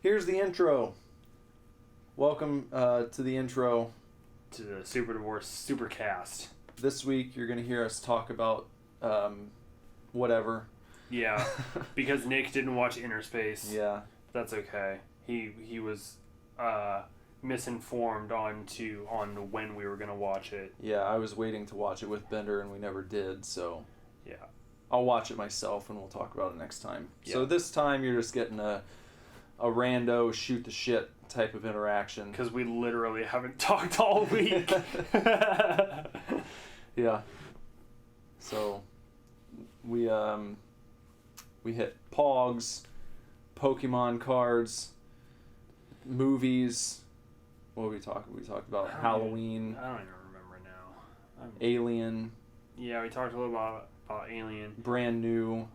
Here's the intro. Welcome to the intro. To the Super Divorce Supercast. This week you're going to hear us talk about whatever. Yeah, because Nick didn't watch Inner Space. Yeah. That's okay. He was misinformed on when we were going to watch it. Yeah, I was waiting to watch it with Bender and we never did, so... Yeah. I'll watch it myself and we'll talk about it next time. Yeah. So this time you're just getting a rando shoot the shit type of interaction. Because we literally haven't talked all week. Yeah. So we hit Pogs, Pokemon cards, movies. What we talked about Halloween. I don't even remember now. Alien. Yeah, we talked a little about Alien. Brand new.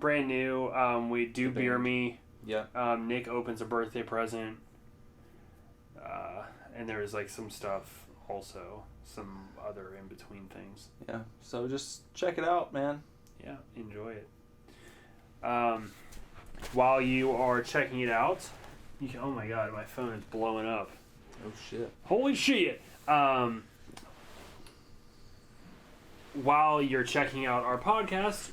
We do Beer Me. Yeah. Nick opens a birthday present. And there's like some stuff also. Some other in-between things. Yeah. So just check it out, man. Yeah, enjoy it. While you are checking it out, you can, oh my god, my phone is blowing up. Oh shit. Holy shit. While you're checking out our podcast,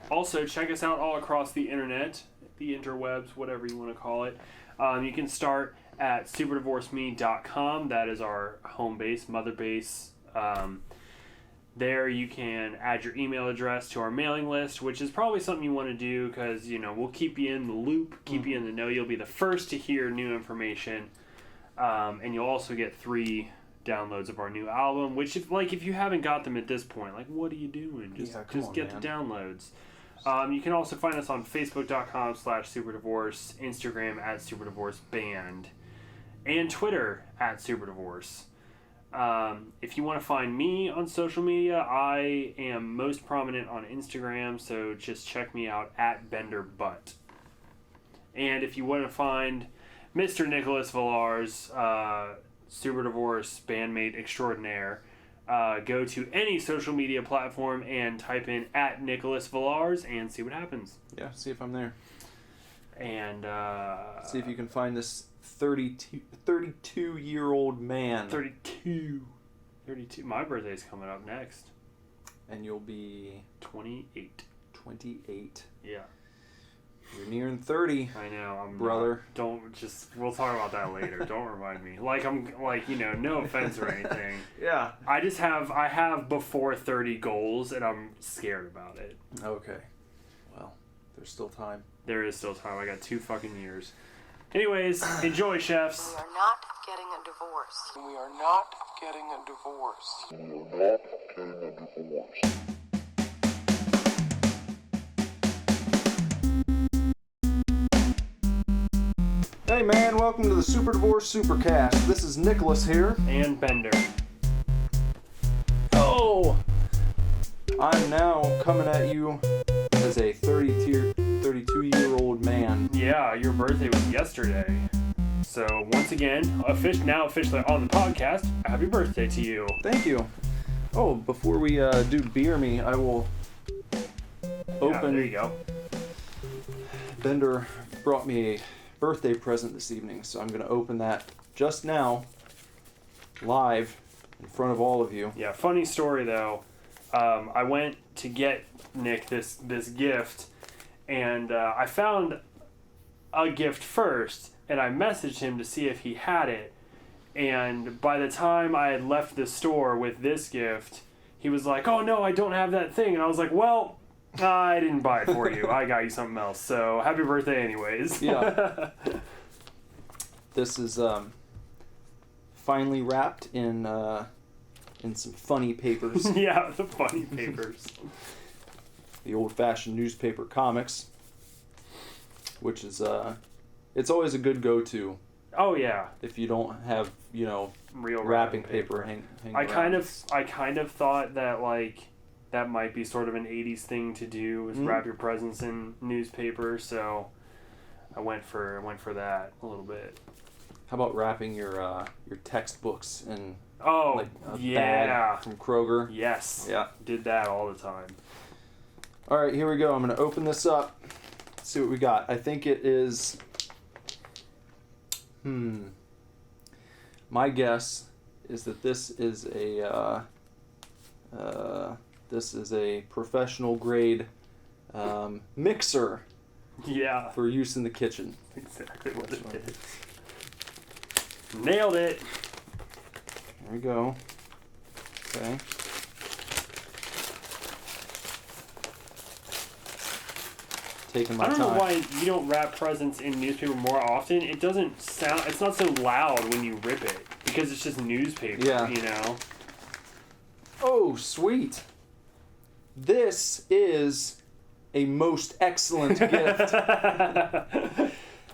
also check us out all across the internet, the interwebs, whatever you want to call it. You can start at superdivorceme.com. That is our home base, mother base. There you can add your email address to our mailing list, which is probably something you want to do because, we'll keep you in the loop, keep you in the know. You'll be the first to hear new information. And you'll also get 3 downloads of our new album, which if you haven't got them at this point, what are you doing? Just get the downloads. You can also find us on facebook.com/superdivorce, Instagram @superdivorceband, and Twitter @superdivorce. If you want to find me on social media, I am most prominent on Instagram, so just check me out @BenderButt. And if you want to find Mr. Nicholas Villars, Super Divorce bandmate extraordinaire, go to any social media platform and type in @Nicholas Villars and see what happens. Yeah, see if I'm there. And see if you can find this 32-year-old man. 32. My birthday's coming up next. And you'll be 28. 28. Yeah. You're nearing 30. I know, brother. We'll talk about that later. Don't remind me. No offense or anything. Yeah. I have before 30 goals and I'm scared about it. Okay. Well, there's still time. There is still time. I got 2 fucking years. Anyways, enjoy, chefs. We are not getting a divorce. We are not getting a divorce. We are not getting a divorce. Hey man, welcome to the Super Divorce Supercast. This is Nicholas here. And Bender. Oh! I'm now coming at you as a 32-year-old man. Yeah, your birthday was yesterday. So, once again, officially on the podcast, happy birthday to you. Thank you. Oh, before we do Beer Me, I will open... Yeah, there you go. Bender brought me a birthday present this evening, so I'm going to open that just now, live, in front of all of you. Yeah, funny story though. I went to get Nick this gift, and I found a gift first, and I messaged him to see if he had it. And by the time I had left the store with this gift, he was like, "Oh no, I don't have that thing." And I was like, "Well, I didn't buy it for you. I got you something else. So happy birthday anyways." Yeah. This is finally wrapped in some funny papers. Yeah, the funny papers. The old-fashioned newspaper comics, which is it's always a good go-to. Oh yeah. If you don't have, real wrapping paper hang I around. kind of thought that that might be sort of an 80s thing to do, is wrap your presents in newspaper, so I went for that a little bit. How about wrapping your textbooks in a bag from Kroger? Yes. Yeah. Did that all the time. All right, here we go. I'm going to open this up. See what we got. I think it is My guess is that this is a professional grade mixer Yeah. for use in the kitchen. Exactly what it is. Nailed it. There we go. Okay. Taking my I don't time. know why you don't wrap presents in newspaper more often. It doesn't sound. It's not so loud when you rip it because it's just newspaper. Yeah. You know. Oh, sweet. This is a most excellent gift.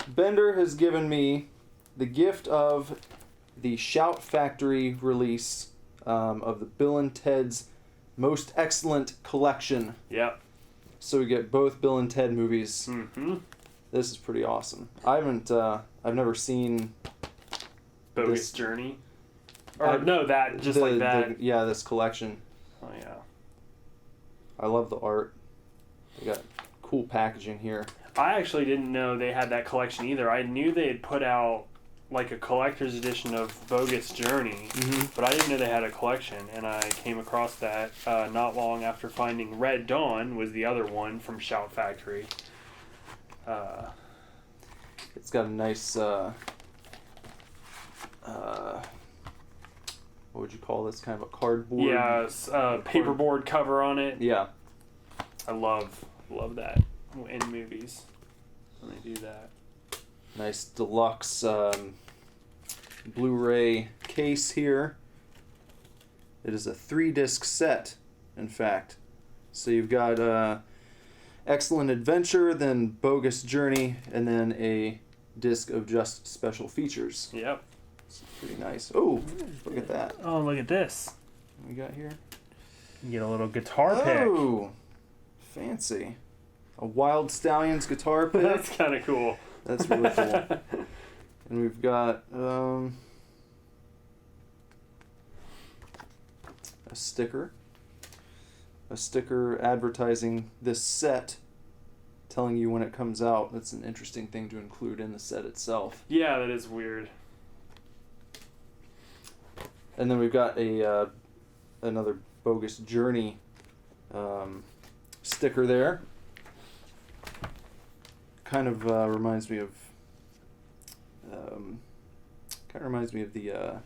Bender has given me the gift of the Shout Factory release of the Bill and Ted's Most Excellent Collection. Yep. So we get both Bill and Ted movies. Mm-hmm. This is pretty awesome. I've never seen Bogus Journey. Or no, that just like that. This collection. Oh yeah. I love the art. They got cool packaging here. I actually didn't know they had that collection either. I knew they had put out like a collector's edition of Bogus Journey, but I didn't know they had a collection. And I came across that not long after finding Red Dawn was the other one from Shout Factory. It's got a nice what would you call this? Kind of a cardboard. Yeah, paperboard cover on it. Yeah. I love that in movies when they do that. Nice deluxe Blu-ray case here. It is a 3-disc set, in fact. So you've got Excellent Adventure, then Bogus Journey, and then a disc of just special features. Yep. It's pretty nice. Oh, look at that. Oh, look at this. What we got here? You get a little guitar pick. Oh, fancy. A Wild Stallions guitar pick. That's kind of cool. That's really cool. And we've got a sticker. A sticker advertising this set, telling you when it comes out. That's an interesting thing to include in the set itself. Yeah, that is weird. And then we've got a another Bogus Journey sticker there. Kind of reminds me of the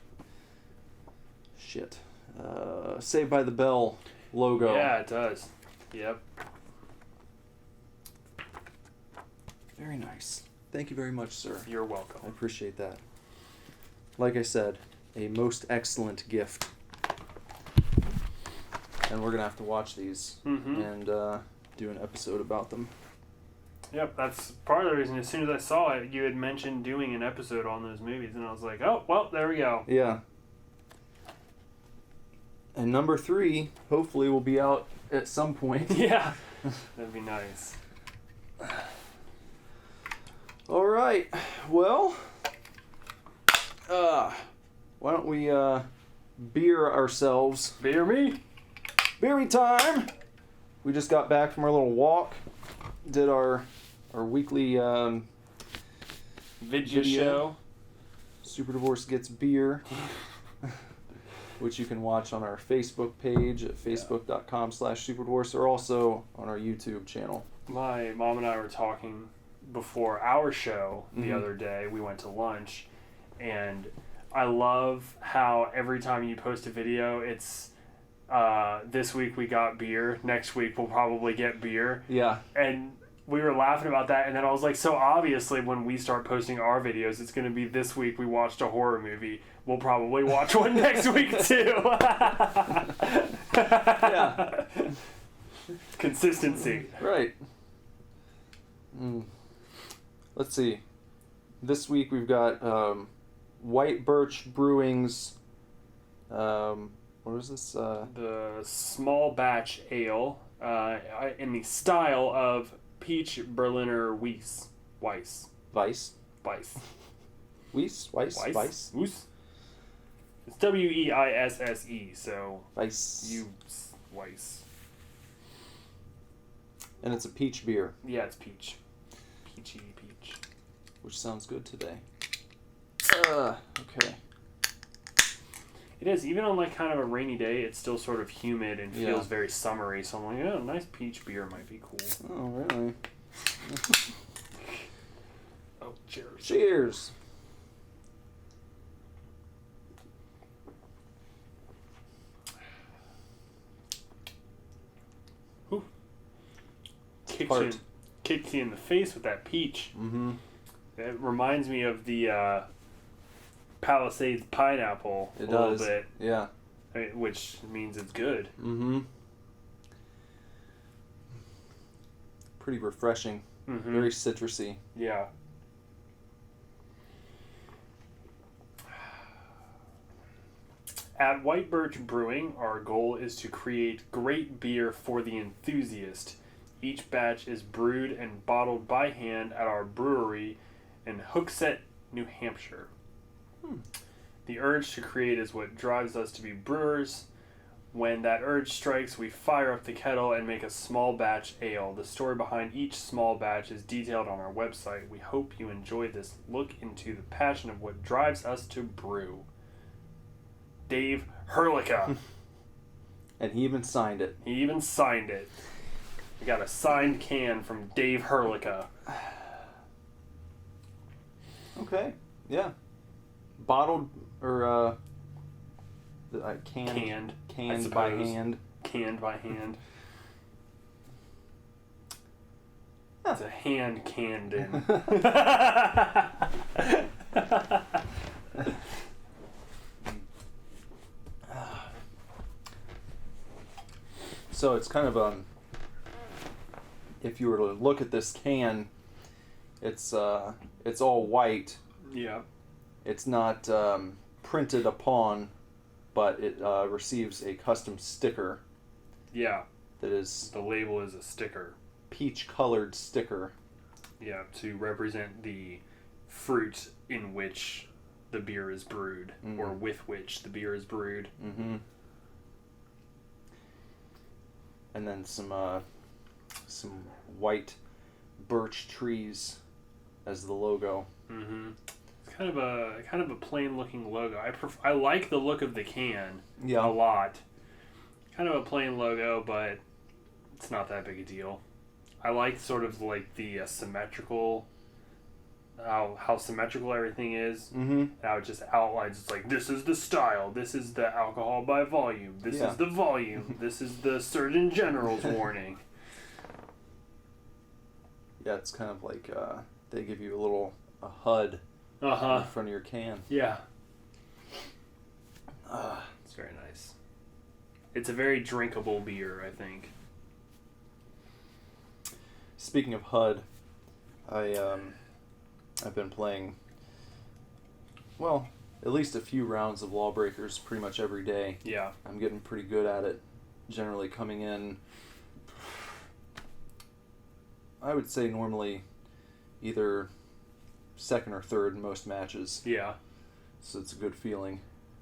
Saved by the Bell logo. Yeah, it does. Yep. Very nice. Thank you very much, sir. You're welcome. I appreciate that. Like I said, a most excellent gift. And we're going to have to watch these and do an episode about them. Yep, that's part of the reason. As soon as I saw it, you had mentioned doing an episode on those movies, and I was like, oh, well, there we go. Yeah. And number 3, hopefully, will be out at some point. Yeah, that'd be nice. All right. Well, why don't we beer ourselves? Beer me? Beery time! We just got back from our little walk. Did our weekly Video show. Super Divorce Gets Beer, which you can watch on our Facebook page at facebook.com/superdivorce, or also on our YouTube channel. My mom and I were talking before our show the other day. We went to lunch, and I love how every time you post a video, it's this week we got beer, next week we'll probably get beer. Yeah. And we were laughing about that, and then I was like, so obviously when we start posting our videos, it's going to be this week we watched a horror movie. We'll probably watch one next week too. Yeah. Consistency. Right. Let's see. This week we've got White Birch Brewing's what was this? The small batch ale in the style of Peach Berliner Weiss. Weiss. Weiss. Weiss? Weiss. Weiss? Weiss. It's Weisse, so Weiss. Weiss. And it's a peach beer, Yeah, it's peach. Peachy peach. which sounds good today. It is. Even on like kind of a rainy day, it's still sort of humid and Yeah. feels very summery. So I'm like, oh, nice peach beer might be cool. Oh, really? Oh, cheers. Cheers. Kicks you in the face with that peach. Mm-hmm. It reminds me of the Palisades pineapple It a little does. bit, Yeah. which means it's good. Mm-hmm. Pretty refreshing. Mm-hmm. Very citrusy. Yeah. At White Birch Brewing, our goal is to create great beer for the enthusiast. Each batch is brewed and bottled by hand at our brewery in Hooksett, New Hampshire. The urge to create is what drives us to be brewers. When that urge strikes, we fire up the kettle and make a small batch ale. The story behind each small batch is detailed on our website. We hope you enjoy this look into the passion of what drives us to brew. Dave Herlica. And he even signed it. He even signed it. We got a signed can from Dave Herlica. Okay. Yeah. Bottled or Canned, I canned by suppose. hand. Canned by hand. Huh. It's a hand canned in. So it's kind of if you were to look at this can, it's all white. Yeah. It's not printed upon, but it receives a custom sticker Yeah. that is The label is a sticker. peach-colored sticker. Yeah, to represent the fruit in which the beer is brewed, or with which the beer is brewed. Mm-hmm. And then some white birch trees as the logo. Mm-hmm. It's kind of a plain looking logo. I like the look of the can a lot. Kind of a plain logo, but it's not that big a deal. I like sort of like the symmetrical, how symmetrical everything is. Mm-hmm. How it just outlines. It's like, this is the style. This is the alcohol by volume. This Yeah. is the volume. This is the Surgeon General's warning. Yeah, it's kind of like they give you a HUD in front of your can. Yeah. It's very nice. It's a very drinkable beer, I think. Speaking of HUD, I've been playing, well, at least a few rounds of Lawbreakers pretty much every day. Yeah. I'm getting pretty good at it. Generally coming in, I would say normally either second or third in most matches. Yeah. So it's a good feeling.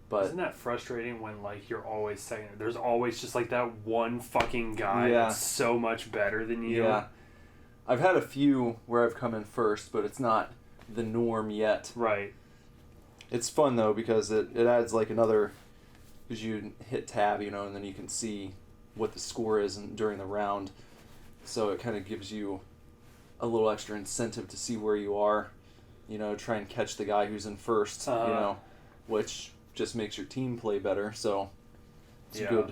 But isn't that frustrating when like you're always second? There's always just like that one fucking guy Yeah. that's so much better than you. yeah, I've had a few where I've come in first, but it's not the norm yet. Right. It's fun though because it adds like another, because you hit tab, and then you can see what the score is during the round. So it kind of gives you a little extra incentive to see where you are, try and catch the guy who's in first, which just makes your team play better. So it's a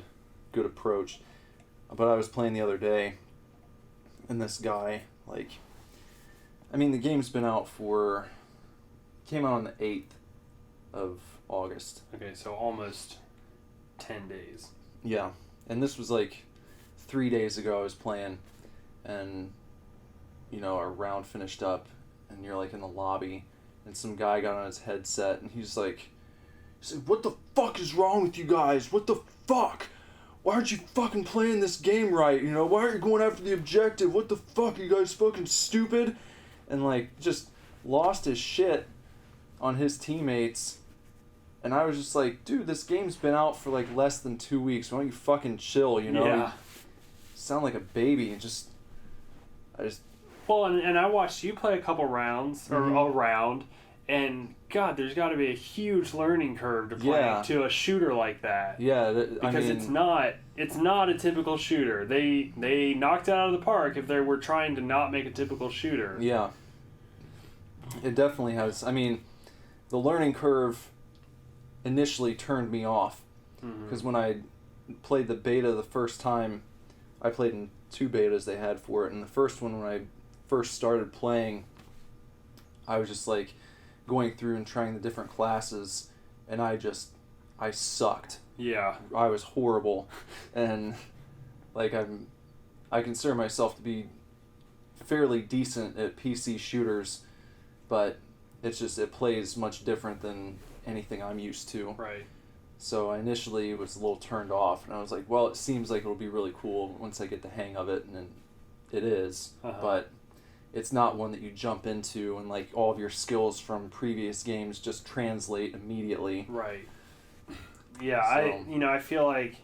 good approach. But I was playing the other day, and this guy, the game's been out came out on the 8th of August. Okay, so almost 10 days. Yeah, and this was 3 days ago I was playing, and our round finished up, and you're in the lobby, and some guy got on his headset, and he's like, what the fuck is wrong with you guys? What the fuck? Why aren't you fucking playing this game right? Why aren't you going after the objective? What the fuck? Are you guys fucking stupid? And just lost his shit on his teammates. And I was just like, dude, this game's been out for less than 2 weeks. Why don't you fucking chill, Yeah. You sound like a baby and I just... Well, and I watched you play a couple rounds, or a round, and God, there's got to be a huge learning curve to play to a shooter like that. Yeah, because it's not a typical shooter. They knocked it out of the park if they were trying to not make a typical shooter. Yeah. It definitely has. I mean, the learning curve initially turned me off because when I played the beta the first time, I played in 2 betas they had for it, and the first one when I first started playing, I was just like going through and trying the different classes, and I sucked. Yeah. I was horrible, and like I consider myself to be fairly decent at PC shooters, but it plays much different than anything I'm used to. Right. So I initially was a little turned off, and I was like, well, it seems like it'll be really cool once I get the hang of it, and then it is, but it's not one that you jump into and like all of your skills from previous games just translate immediately. Right. Yeah, So, I feel like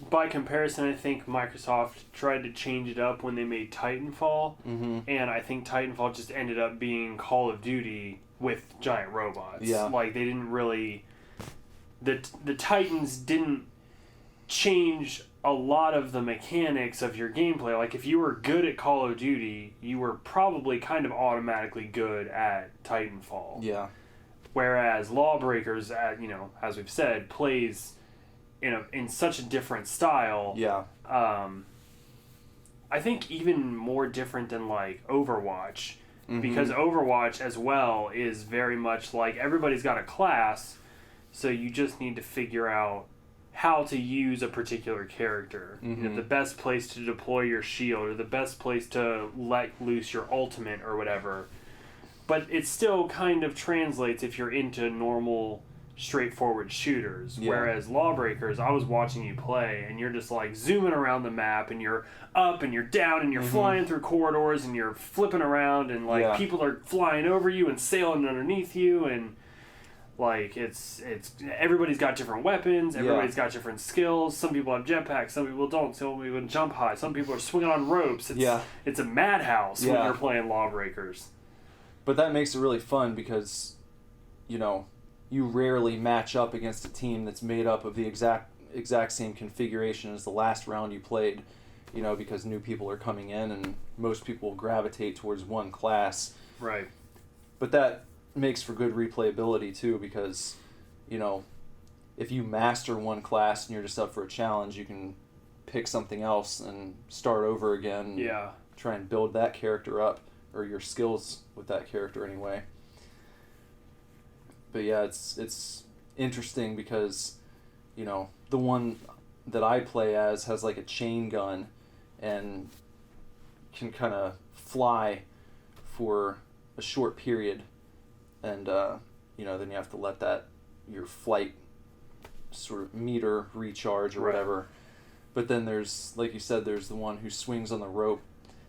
by comparison, I think Microsoft tried to change it up when they made Titanfall, and I think Titanfall just ended up being Call of Duty with giant robots. Yeah. Like they didn't really the Titans didn't change a lot of the mechanics of your gameplay. Like if you were good at Call of Duty, you were probably kind of automatically good at Titanfall. Yeah. Whereas Lawbreakers, as we've said, plays in such a different style. Yeah. I think even more different than like Overwatch, because Overwatch as well is very much like everybody's got a class, so you just need to figure out how to use a particular character. The best place to deploy your shield, or the best place to let loose your ultimate or whatever. But it still kind of translates if you're into normal, straightforward shooters. Yeah. Whereas Lawbreakers, I was watching you play, and you're just like zooming around the map, and you're up and you're down, and you're flying through corridors, and you're flipping around, and like people are flying over you and sailing underneath you, and like it's everybody's got different weapons, everybody's got different skills. Some people have jetpacks, some people don't. Some people jump high, some people are swinging on ropes. It's a madhouse when you're playing Lawbreakers. But that makes it really fun because, you rarely match up against a team that's made up of the exact same configuration as the last round you played, because new people are coming in and most people gravitate towards one class. Right. But that makes for good replayability too, because, if you master one class and you're just up for a challenge, you can pick something else and start over again. Yeah. Try and build that character up, or your skills with that character anyway. But yeah, it's interesting because, the one that I play as has like a chain gun and can kind of fly for a short period, and then you have to let your flight sort of meter recharge or whatever. But then there's, like you said, there's the one who swings on the rope.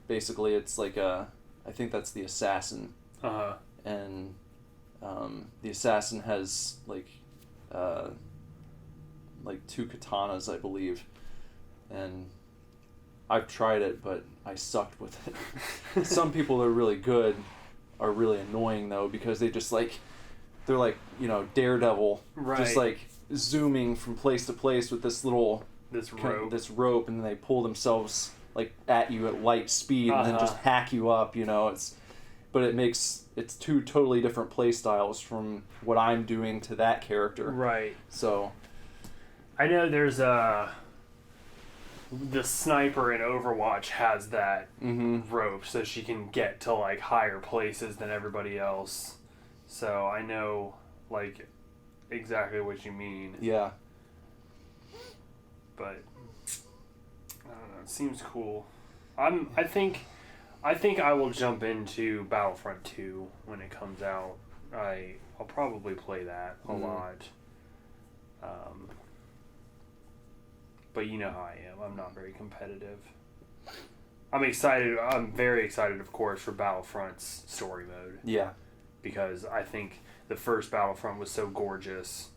Basically, it's like I think that's the assassin. And the assassin has like 2 katanas, I believe, and I've tried it, but I sucked with it. Some people that are really good are really annoying though, because they just they're like Daredevil, just like zooming from place to place with this rope, and then they pull themselves like at you at light speed and then just hack you up. But it's 2 totally different play styles from what I'm doing to that character. Right. So I know there's the sniper in Overwatch has that rope, so she can get to like higher places than everybody else. So I know like exactly what you mean. Yeah. But I don't know, it seems cool. I think I will jump into Battlefront 2 when it comes out. I'll probably play that a lot. But you know how I am. I'm not very competitive. I'm excited. I'm very excited, of course, for Battlefront's story mode. Yeah. Because I think the first Battlefront was so gorgeous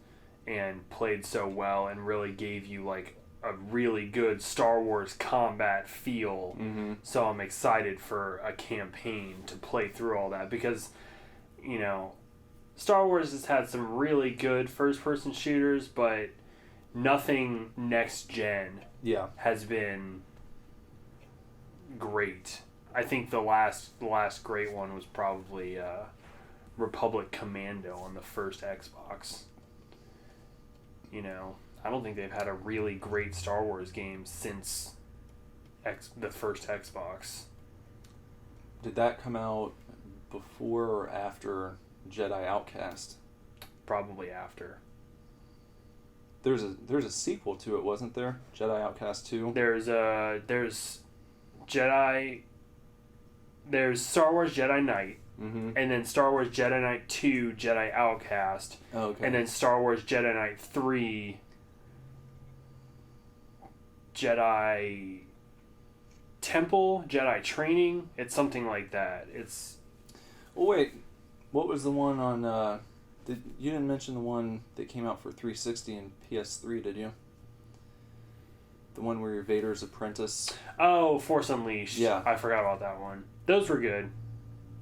and played so well and really gave you like a really good Star Wars combat feel. So I'm excited for a campaign to play through all that, because Star Wars has had some really good first-person shooters, but nothing next gen Yeah. has been great. I think the last great one was probably Republic Commando on the first Xbox. You know, I don't think they've had a really great Star Wars game since the first Xbox. Did that come out before or after Jedi Outcast? Probably after. There's a sequel to it, wasn't there? Jedi Outcast 2? There's Star Wars Jedi Knight, Mm-hmm. and then Star Wars Jedi Knight 2 Jedi Outcast, Oh, okay. and then Star Wars Jedi Knight 3 Jedi Temple, Jedi Training. It's something like that. It's Oh, wait. What was the one on... you didn't mention the one that came out for 360 and PS3, did you? The one where you're Vader's apprentice? oh, Force Unleashed. Yeah. I forgot about that one. Those were good.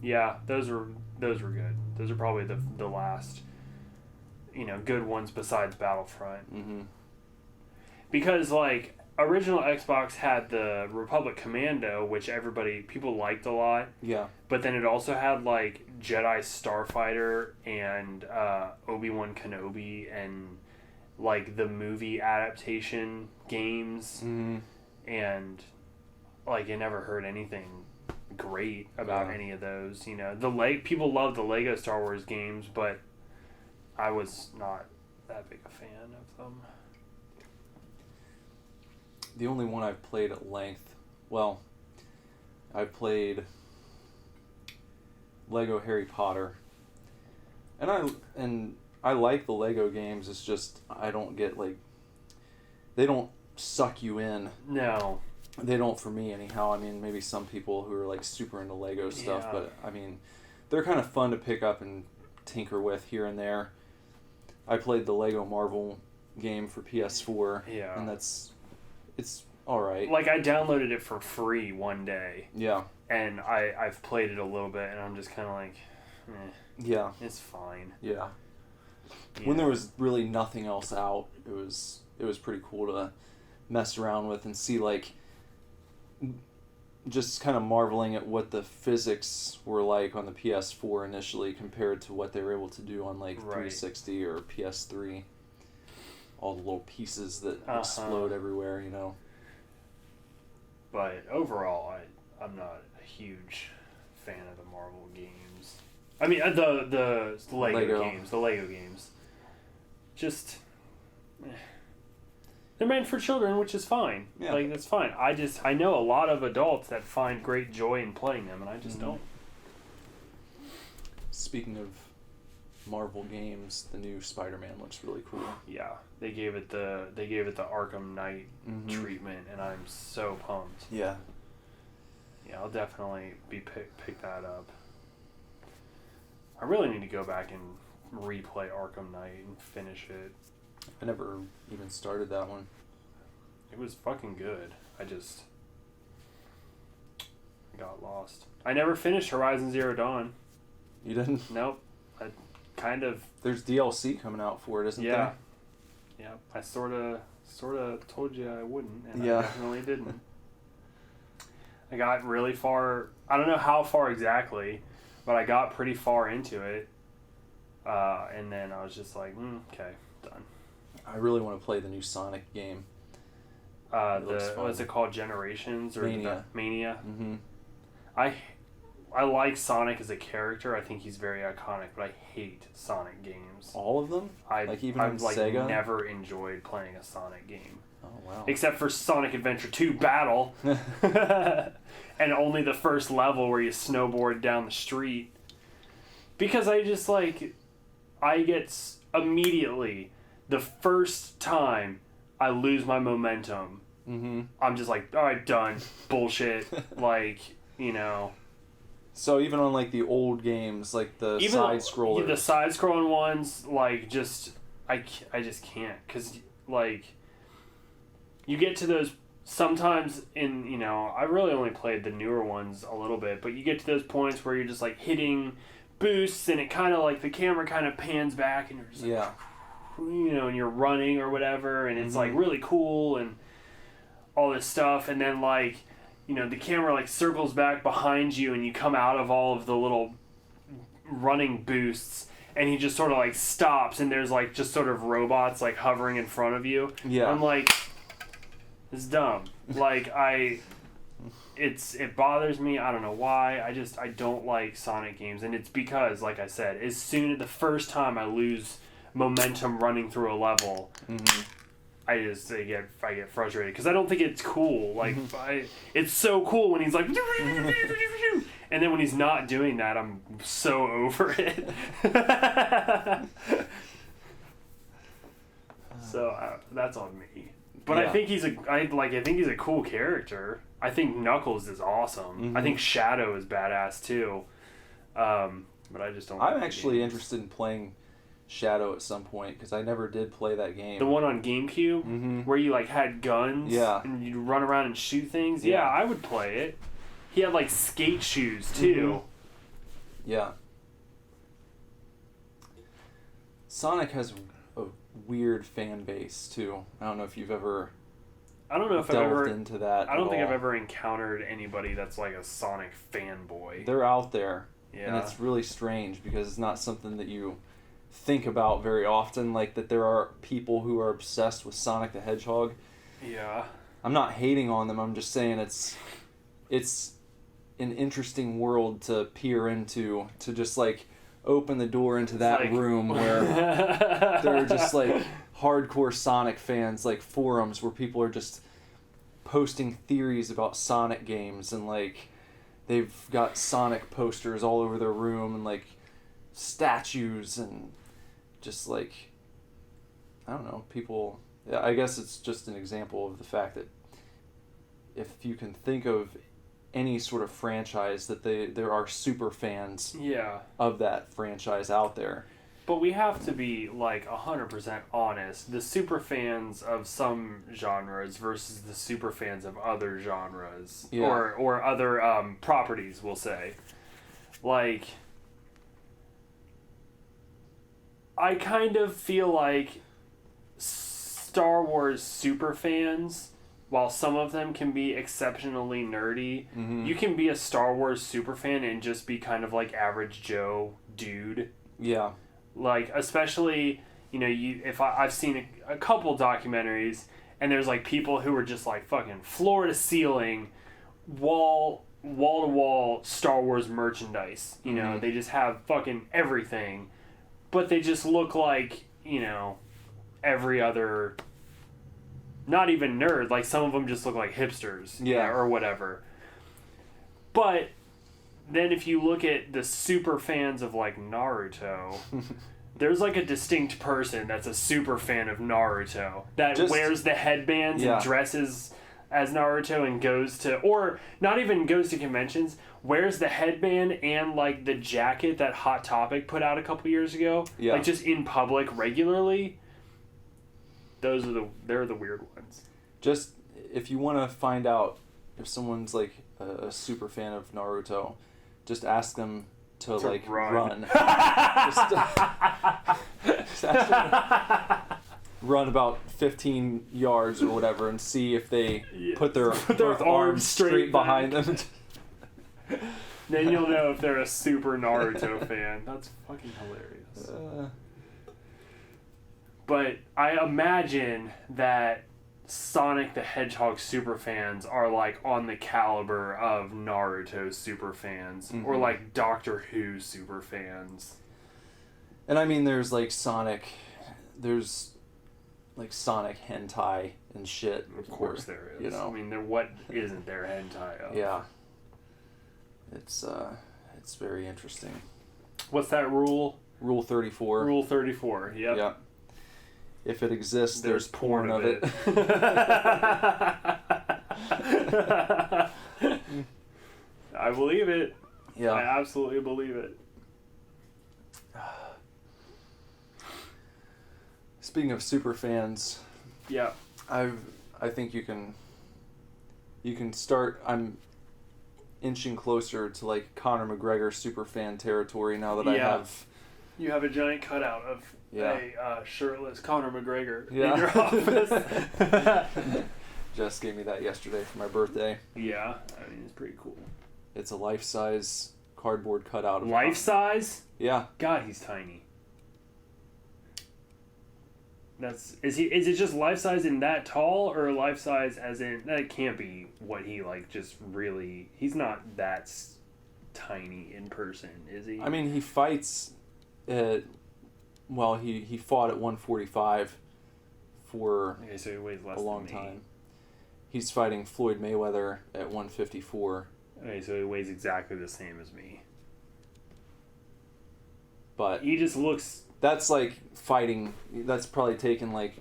Yeah, those were good. Those are probably the last, good ones besides Battlefront. Mm-hmm. Because, like, original Xbox had the Republic Commando, which people liked a lot. Yeah. But then it also had, like, Jedi Starfighter and Obi-Wan Kenobi and, like, the movie adaptation games. Mm-hmm. And, like, I never heard anything great about Yeah. any of those. People love the Lego Star Wars games, but I was not that big a fan of them. The only one I've played at length... Well, I played Lego Harry Potter. And I like the Lego games, it's just I don't get, like... They don't suck you in. No. They don't for me, anyhow. I mean, maybe some people who are, like, super into Lego stuff, Yeah. but, I mean, they're kind of fun to pick up and tinker with here and there. I played the Lego Marvel game for PS4, Yeah. and it's alright. Like, I downloaded it for free one day, Yeah. and I've played it a little bit, and I'm just kind of like, Yeah. it's fine. Yeah. Yeah. When there was really nothing else out, it was pretty cool to mess around with and see, like, just kind of marveling at what the physics were like on the PS4 initially compared to what they were able to do on, like, Right. 360 or PS3. All the little pieces that Uh-huh. explode everywhere, But overall, I'm not a huge fan of the Marvel games. I mean, the Lego games. The Lego games. Just... They're meant for children, which is fine. Yeah. Like, that's fine. I know a lot of adults that find great joy in playing them, and I just don't. Speaking of Marvel games, the new Spider-Man looks really cool. Yeah, they gave it the Arkham Knight Mhm. treatment, and I'm so pumped. Yeah. Yeah, I'll definitely pick that up. I really need to go back and replay Arkham Knight and finish it. I never even started that one. It was fucking good. I just got lost. I never finished Horizon Zero Dawn. You didn't? Nope. I kind of... There's DLC coming out for it, isn't Yeah. there? Yeah. I sort of told you I wouldn't, and Yeah. I definitely didn't. I got really far... I don't know how far exactly, but I got pretty far into it. And then I was just like, okay, done. I really want to play the new Sonic game. It looks fun. What's it called? Generations or Mania. Mania. Mm-hmm. I like Sonic as a character. I think he's very iconic, but I hate Sonic games. All of them? Like even on I've like Sega? never enjoyed playing a Sonic game. Oh, wow. Except for Sonic Adventure 2 Battle. And only the first level where you snowboard down the street. Because I just like... I get immediately... The first time I lose my momentum, Mm-hmm. I'm just like, alright, done. Bullshit. Like, So even on like the old games, like the side-scrollers... The side-scrolling ones, like, just... I just can't. Because, like... You get to those... Sometimes I really only played the newer ones a little bit, but you get to those points where you're just, like, hitting boosts, and it kind of like the camera kind of pans back, and you're just like, and you're running or whatever, and it's like really cool and all this stuff, and then like, the camera like circles back behind you, and you come out of all of the little running boosts, and he just sort of like stops, and there's like just sort of robots like hovering in front of you. Yeah. I'm like, it's dumb. Like it bothers me. I don't know why. I don't like Sonic games, and it's because, like I said, the first time I lose momentum running through a level, I get frustrated because I don't think it's cool. Like it's so cool when he's like, and then when he's not doing that, I'm so over it. So that's on me. But I think he's a cool character. I think Knuckles is awesome. I think Shadow is badass too. But I just don't. I'm actually interested in playing Shadow at some point because I never did play that game. The one on GameCube where you like had guns and you'd run around and shoot things. Yeah, I would play it. He had like skate shoes too. Yeah. Sonic has a weird fan base too. I don't know if you've ever delved into that. I don't think I've ever encountered anybody that's like a Sonic fanboy. They're out there. Yeah. And it's really strange because it's not something that you think about very often, like that there are people who are obsessed with Sonic the Hedgehog. Yeah. I'm not hating on them. I'm just saying it's an interesting world to peer into, to just like open the door into that room where there are just like hardcore Sonic fans, like forums where people are just posting theories about Sonic games, and like they've got Sonic posters all over their room and like statues, and just like, I don't know, people. I guess it's just an example of the fact that if you can think of any sort of franchise, that there are super fans of that franchise out there. But we have to be like 100% honest. The super fans of some genres versus the super fans of other genres or other properties, we'll say. Like, I kind of feel like Star Wars super fans, while some of them can be exceptionally nerdy, you can be a Star Wars super fan and just be kind of like average Joe dude. Yeah. Like, especially, I've seen a couple documentaries, and there's like people who are just like fucking floor to ceiling, wall to wall Star Wars merchandise. They just have fucking everything, but they just look like, every other, not even nerd, like some of them just look like hipsters, or whatever. But then if you look at the super fans of like Naruto, there's like a distinct person that's a super fan of Naruto that wears the headbands and dresses as Naruto and goes to, or not even goes to conventions, wears the headband and like the jacket that Hot Topic put out a couple years ago, like just in public regularly. They're the weird ones. Just if you want to find out if someone's like a super fan of Naruto, just ask them to like run. just ask them run about 15 yards or whatever, and see if they put their arms straight behind them. Then you'll know if they're a super Naruto fan. That's fucking hilarious. But I imagine that Sonic the Hedgehog super fans are like on the caliber of Naruto super fans, or like Doctor Who super fans. And I mean, there's like Sonic hentai and shit. Of course there is. I mean, what isn't there hentai of? Yeah. It's very interesting. What's that rule? Rule 34. Rule 34, yep. Yep. If it exists, there's porn of it. I believe it. Yeah. I absolutely believe it. Speaking of super fans, yeah, I think you can start. inching closer to like Conor McGregor superfan territory now that I Yeah. have. You have a giant cutout of Yeah. a shirtless Conor McGregor Yeah. in your office. Jess gave me that yesterday for my birthday. Yeah, I mean, it's pretty cool. It's a life-size cardboard cutout of Life size? Yeah. God, he's tiny. Is it just life size in that tall, or life size as in that can't be what he like just really he's not that tiny in person, is he? I mean, he fights at well, he fought at 145 for Okay, so he weighs less a long than me. time. He's fighting Floyd Mayweather at 154. Okay, so he weighs exactly the same as me. But He just looks that's like fighting. That's probably taken like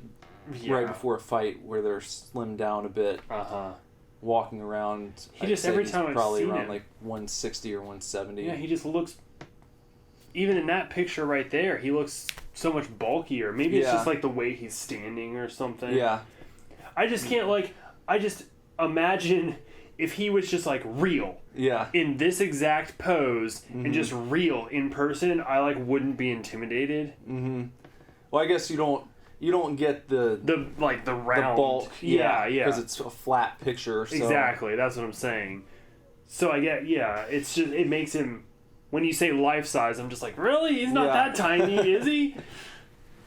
yeah. right before a fight where they're slimmed down a bit, Uh-huh. walking around. He just every time I've probably seen around him. like 160 or 170. Yeah, he just looks even in that picture right there, he looks so much bulkier. Maybe it's Yeah. just like the way he's standing or something. Yeah. I just can't I just imagine if he was just like real Yeah. in this exact pose and just real in person, I like wouldn't be intimidated. Mm-hmm. Well, I guess you don't get the The round bulk. Yeah. Because it's a flat picture. So. Exactly, that's what I'm saying. So I get it's just it makes him when you say life size, I'm just like, really? He's not Yeah. that tiny, is he?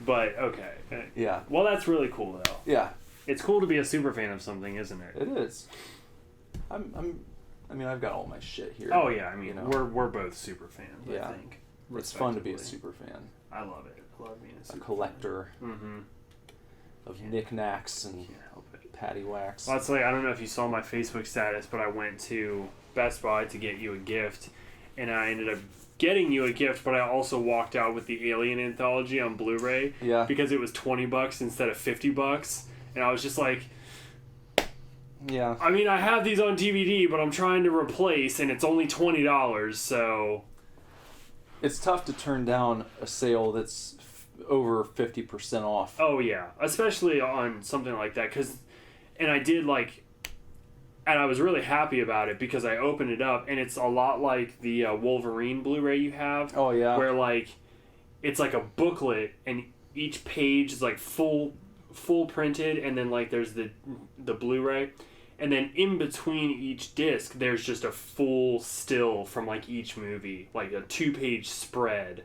But okay. Yeah. Well, that's really cool though. Yeah. It's cool to be a super fan of something, isn't it? It is. I mean, I've got all my shit here. Oh yeah, I mean, you know? we're both super fans. Yeah. I think It's fun to be a respectively. super fan. I love it. I love being a A super collector Mm-hmm. of knickknacks and Can't help it. paddywhacks. Well, I don't know if you saw my Facebook status, but I went to Best Buy to get you a gift, and I ended up getting you a gift, but I also walked out with the Alien Anthology on Blu-ray Yeah. because it was $20 instead of $50, and I was just like, Yeah. I mean, I have these on DVD, but I'm trying to replace, and it's only $20, so It's tough to turn down a sale that's over 50% off. oh yeah, especially on something like that, and I did and I was really happy about it because I opened it up, and it's a lot like the Wolverine Blu-ray you have. Oh, yeah. Where it's like a booklet, and each page is like full printed, and then there's the Blu-ray, and then in between each disc there's just a full still from each movie, like a 2-page spread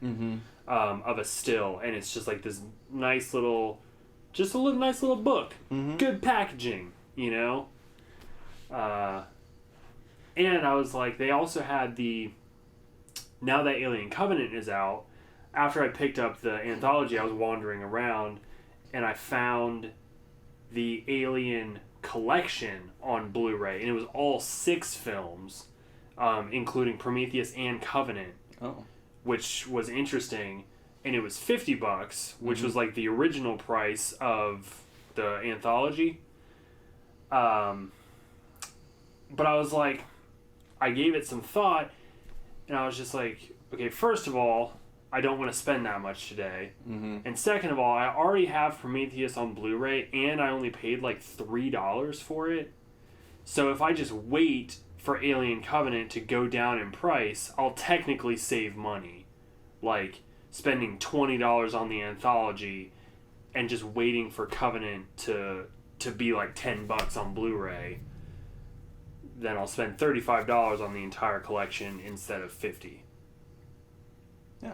of a still, and it's just like this nice little book. Good packaging, you know. And I was like, they also had now that Alien Covenant is out, after I picked up the anthology, I was wandering around, and I found the Alien collection on Blu-ray, and it was all 6 films, including Prometheus and Covenant, Oh. which was interesting, and it was $50, which was the original price of the anthology. But I was like, I gave it some thought, and I was just like, okay, first of all, I don't want to spend that much today. And second of all, I already have Prometheus on Blu-ray, and I only paid $3 for it. So if I just wait for Alien Covenant to go down in price, I'll technically save money. Spending $20 on the anthology and just waiting for Covenant to be $10 on Blu-ray. Then I'll spend $35 on the entire collection instead of $50. Yeah.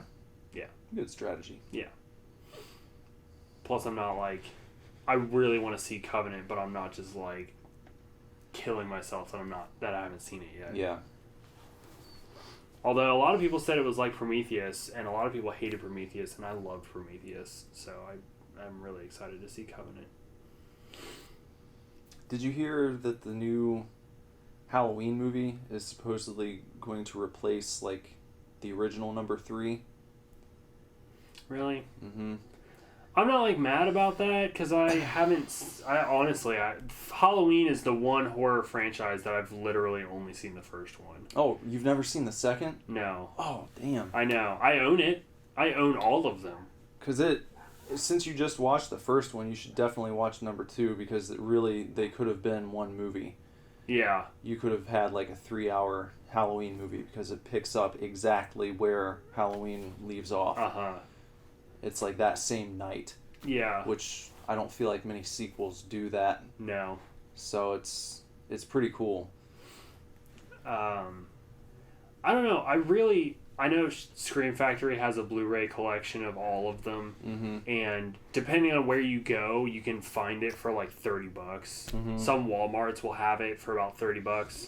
Yeah. Good strategy. Yeah. Plus, I'm not I really want to see Covenant, but I'm not just killing myself that I haven't seen it yet. Yeah. Although a lot of people said it was like Prometheus, and a lot of people hated Prometheus, and I loved Prometheus, so I'm really excited to see Covenant. Did you hear that the new Halloween movie is supposedly going to replace the original number 3? Really? Mm-hmm. I'm not mad about that because I honestly Halloween is the one horror franchise that I've literally only seen the first one. Oh, you've never seen the second? No. Oh, damn. I know. I own it. I own all of them. Because since you just watched the first one, you should definitely watch number 2 because they could have been one movie. Yeah. You could have had a 3-hour Halloween movie because it picks up exactly where Halloween leaves off. It's like that same night. Yeah. Which I don't feel like many sequels do that. No. So it's pretty cool. I don't know. I know Scream Factory has a Blu-ray collection of all of them, and depending on where you go, you can find it for like $30. Some Walmarts will have it for about $30,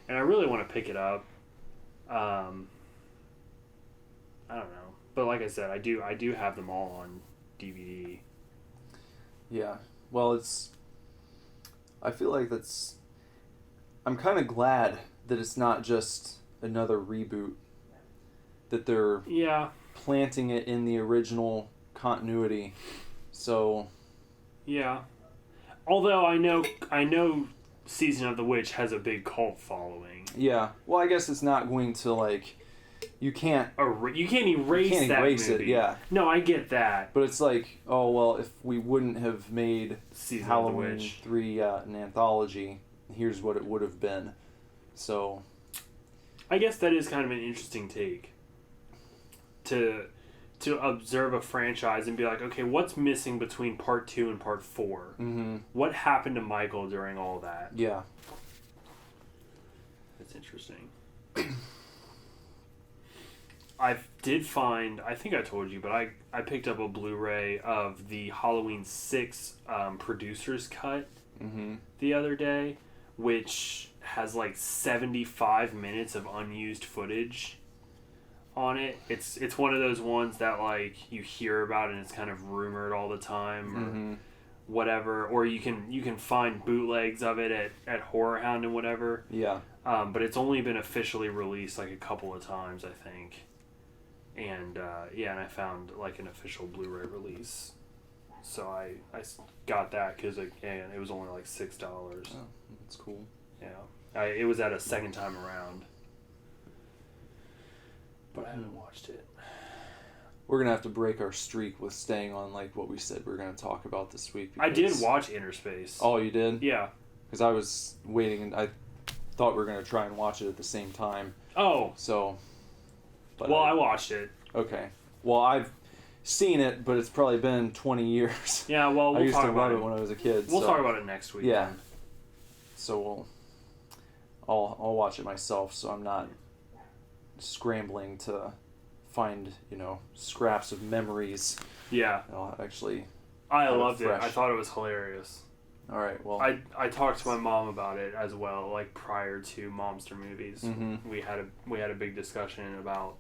and I really want to pick it up. I don't know, but like I said, I do have them all on DVD. Yeah. Well, I feel like I'm kind of glad that it's not just another reboot. That they're planting it in the original continuity. So yeah. Although I know Season of the Witch has a big cult following. Yeah. Well, I guess it's not going to like you can't erase that movie. It, yeah. No, I get that. But it's like, oh well, if we wouldn't have made Season Halloween of the Witch 3 an anthology, here's what it would have been. So I guess that is kind of an interesting take. To observe a franchise and be like, okay, what's missing between part 2 and part 4? What happened to Michael during all that? Yeah. That's interesting. I think I told you, but I picked up a Blu-ray of the Halloween 6 producer's cut the other day, which has like 75 minutes of unused footage on it. It's one of those ones that like you hear about and it's kind of rumored all the time or whatever, or you can find bootlegs of it at Horror Hound and whatever. Yeah. But it's only been officially released like a couple of times, I think. And and I found like an official Blu-ray release, so I got that because again it was only like $6. Oh, that's cool. Yeah, it was at a second time around. But I haven't watched it. We're going to have to break our streak with staying on like what we said we're going to talk about this week. I did watch Interspace. Oh, you did? Yeah. Because I was waiting and I thought we were going to try and watch it at the same time. Oh. So. Well, I watched it. Okay. Well, I've seen it, but it's probably been 20 years. Yeah, well, I used to love it when I was a kid. We'll talk about it next week. Yeah. Then. So I'll watch it myself, so I'm not scrambling to find, scraps of memories. Yeah. I'll actually. I loved it. I thought it was hilarious. All right. Well, I talked to my mom about it as well, like prior to Momster Movies. We had a big discussion about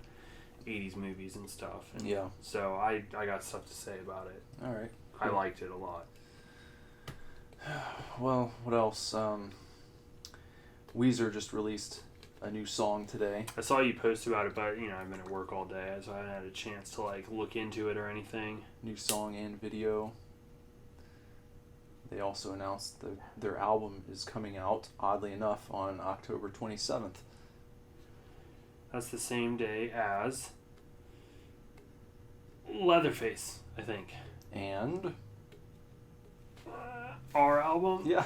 80s movies and stuff. And yeah. So I got stuff to say about it. All right. Cool. I liked it a lot. Well, what else? Weezer just released a new song today. I saw you post about it, but I've been at work all day, so I haven't had a chance to like look into it or anything. New song and video. They also announced their album is coming out, oddly enough, on October 27th. That's the same day as Leatherface, I think. And our album? Yeah.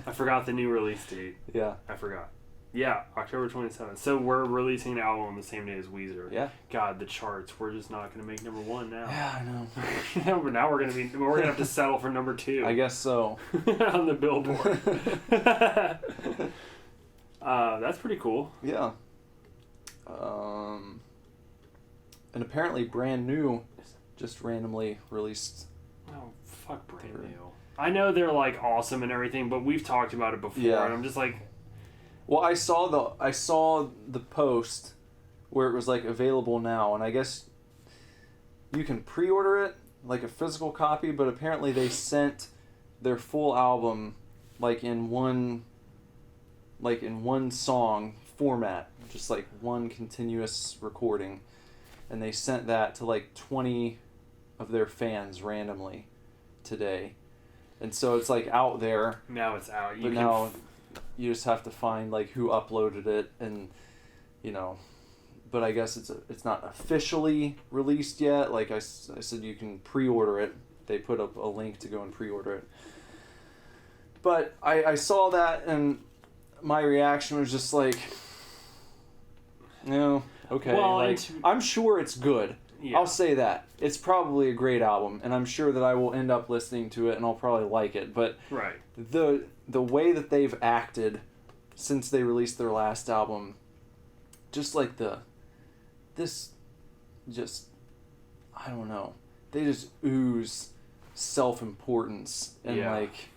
I forgot the new release date. Yeah. I forgot. Yeah, October 27th. So we're releasing an album on the same day as Weezer. Yeah. God, the charts. We're just not going to make number 1 now. Yeah, I know. Now we're going to have to settle for number 2. I guess so. On the Billboard. That's pretty cool. Yeah. And apparently Brand New just randomly released. Oh, fuck Brand New. I know they're like awesome and everything, but we've talked about it before, and I'm just like. Well, I saw the post where it was like available now, and I guess you can pre-order it like a physical copy, but apparently they sent their full album like in one song format, just like one continuous recording, and they sent that to like 20 of their fans randomly today. And so it's like out there. Now it's out. You just have to find like who uploaded it, and but I guess it's not officially released yet. Like I said, you can pre-order it. They put up a link to go and pre-order it. But I saw that, and my reaction was just like, no, okay. Well, like, I'm sure it's good. Yeah. I'll say that. It's probably a great album, and I'm sure that I will end up listening to it, and I'll probably like it. But Right. the way that they've acted since they released their last album, just like I don't know. They just ooze self-importance and Yeah. like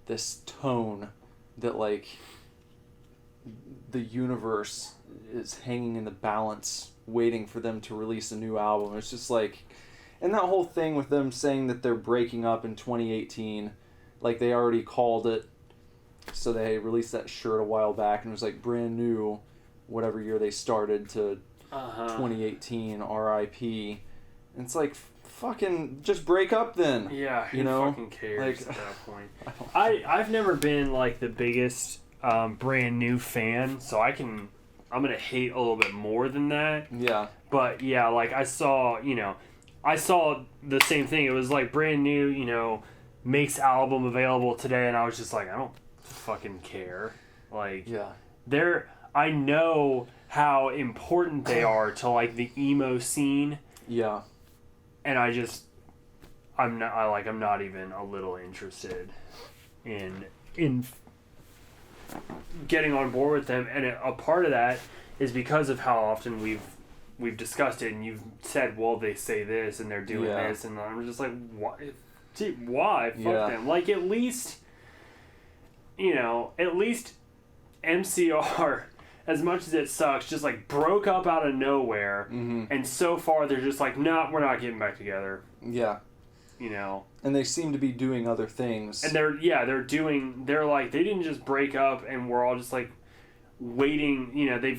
this tone that like the universe is hanging in the balance waiting for them to release a new album. It's just like, and that whole thing with them saying that they're breaking up in 2018, like they already called it, so they released that shirt a while back and it was like brand new whatever year they started to 2018 RIP, and it's like fucking just break up then. Yeah, who fucking cares like, at that point? I've never been like the biggest brand new fan, so I'm gonna hate a little bit more than that. Yeah. But yeah, like I saw the same thing. It was like brand new, makes album available today, and I was just like, I don't fucking care. Like, yeah, I know how important they are to like the emo scene. Yeah. And I'm not even a little interested in getting on board with them, and a part of that is because of how often we've discussed it, and you've said, well, they say this and they're doing this, and I'm just like, why? Dude, why? Fuck them. Like, at least MCR, as much as it sucks, just like broke up out of nowhere, and so far they're just like, no, we're not getting back together. Yeah. And they seem to be doing other things. And they didn't just break up and we're all just like waiting,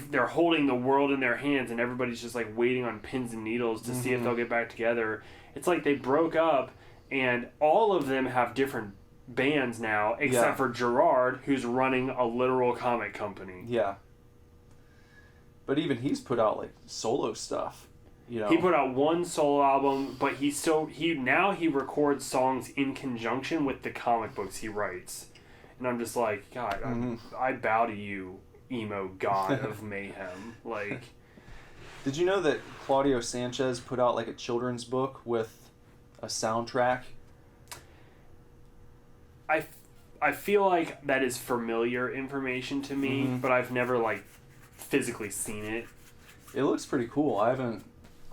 they're holding the world in their hands and everybody's just like waiting on pins and needles to see if they'll get back together. It's like they broke up and all of them have different bands now, except for Gerard, who's running a literal comic company. Yeah. But even he's put out like solo stuff. He put out one solo album, but he records songs in conjunction with the comic books he writes. And I'm just like, God, I bow to you, emo god of mayhem. Like, did you know that Claudio Sanchez put out like a children's book with a soundtrack? I feel like that is familiar information to me, but I've never like physically seen it. It looks pretty cool. I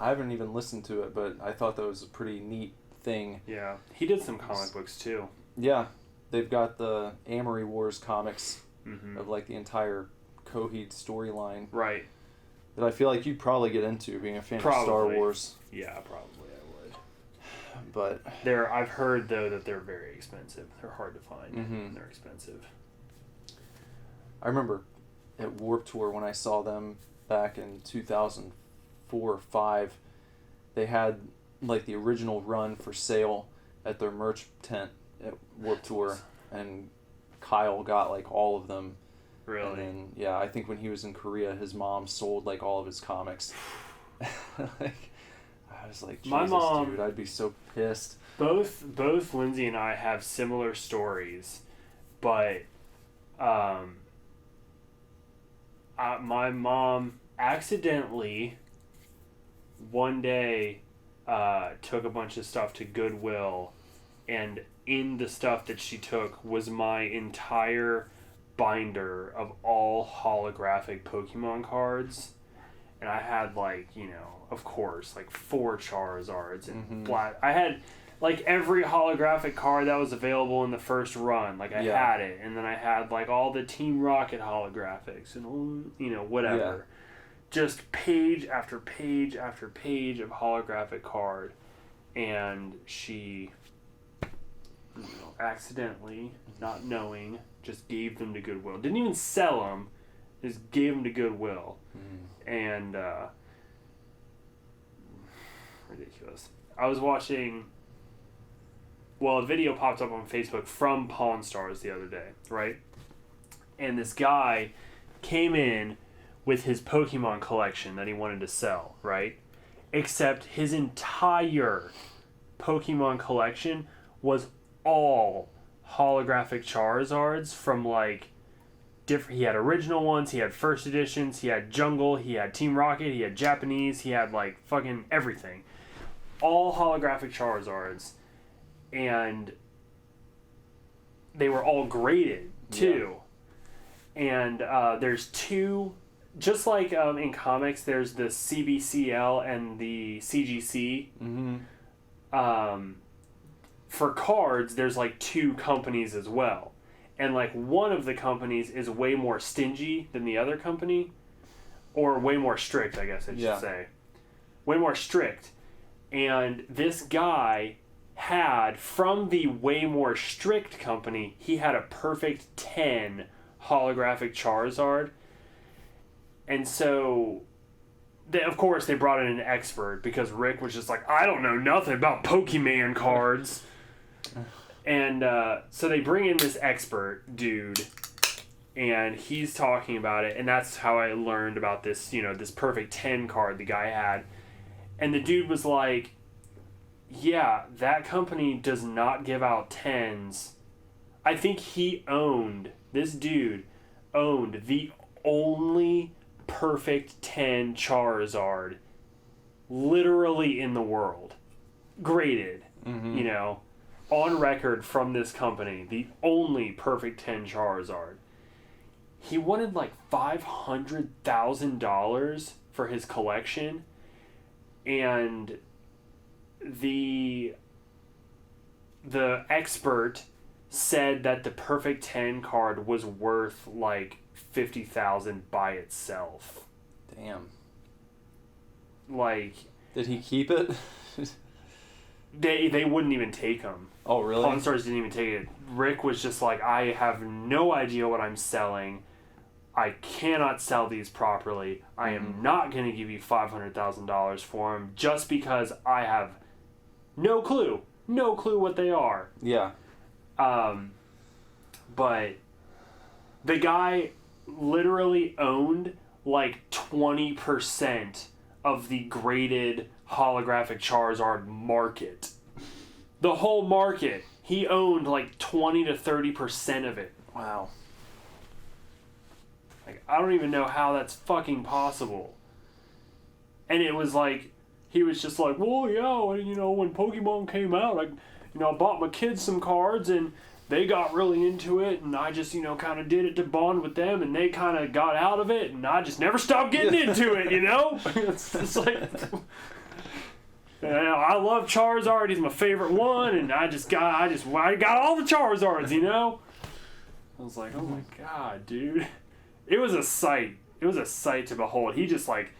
haven't even listened to it, but I thought that was a pretty neat thing. Yeah. He did some comic books too. Yeah. They've got the Amory Wars comics of like the entire Coheed storyline. Right. That I feel like you'd probably get into, being a fan of Star Wars. Yeah, probably I would. But I've heard though that they're very expensive. They're hard to find. They're expensive. I remember at Warped Tour when I saw them back in 2004 or 5, they had like the original run for sale at their merch tent at Warped Tour, and Kyle got like all of them. Really? And then, I think when he was in Korea, his mom sold like all of his comics. Like, I was like, Jesus, my mom, dude, I'd be so pissed. Both Lindsay and I have similar stories, but my mom accidentally one day took a bunch of stuff to Goodwill, and in the stuff that she took was my entire binder of all holographic Pokemon cards. And I had of course, 4 Charizards and black. I had every holographic card that was available in the first run. I had it, and then I had all the Team Rocket holographics and all, whatever. Yeah. Just page after page after page of holographic card, and she accidentally, not knowing, just gave them to Goodwill. Didn't even sell them, just gave them to Goodwill. And ridiculous. I was watching, a video popped up on Facebook from Pawn Stars the other day, right? And this guy came in with his Pokemon collection that he wanted to sell, right? Except his entire Pokemon collection was all holographic Charizards from different. He had original ones. He had first editions. He had Jungle. He had Team Rocket. He had Japanese. He had like fucking everything. All holographic Charizards, and they were all graded too. Yeah. And there's two, just like in comics, there's the CBCL and the CGC. Mm-hmm. For cards, there's like two companies as well. And like one of the companies is way more stingy than the other company. Or way more strict, I guess I should say. Way more strict. And this guy had, from the way more strict company, he had a perfect 10 holographic Charizard. And so, of course, they brought in an expert because Rick was just like, I don't know nothing about Pokemon cards. And so they bring in this expert dude, and he's talking about it, and that's how I learned about this, you know, this perfect 10 card the guy had. And the dude was like, yeah, that company does not give out 10s. I think this dude owned the only perfect 10 Charizard literally in the world. Graded, you know, on record from this company, the only perfect 10 Charizard. He wanted like $500,000 for his collection, and the expert said that the perfect 10 card was worth like $50,000 by itself. Damn. Like, did he keep it? They wouldn't even take them. Oh, really? Pawn Stars didn't even take it. Rick was just like, I have no idea what I'm selling. I cannot sell these properly. I am not going to give you $500,000 for them just because I have no clue what they are. Yeah. But the guy literally owned like 20% of the graded holographic Charizard market. The whole market. He owned like 20 to 30% of it. Wow. Like, I don't even know how that's fucking possible. And it was like, he was just like, well, yeah, you know, when Pokemon came out, I bought my kids some cards, and they got really into it, and I just, you know, kind of did it to bond with them, and they kind of got out of it, and I just never stopped getting into it, you know? It's just like, you know, I love Charizard, he's my favorite one, and I got all the Charizards, you know? I was like, oh my god, dude. It was a sight. It was a sight to behold. He just like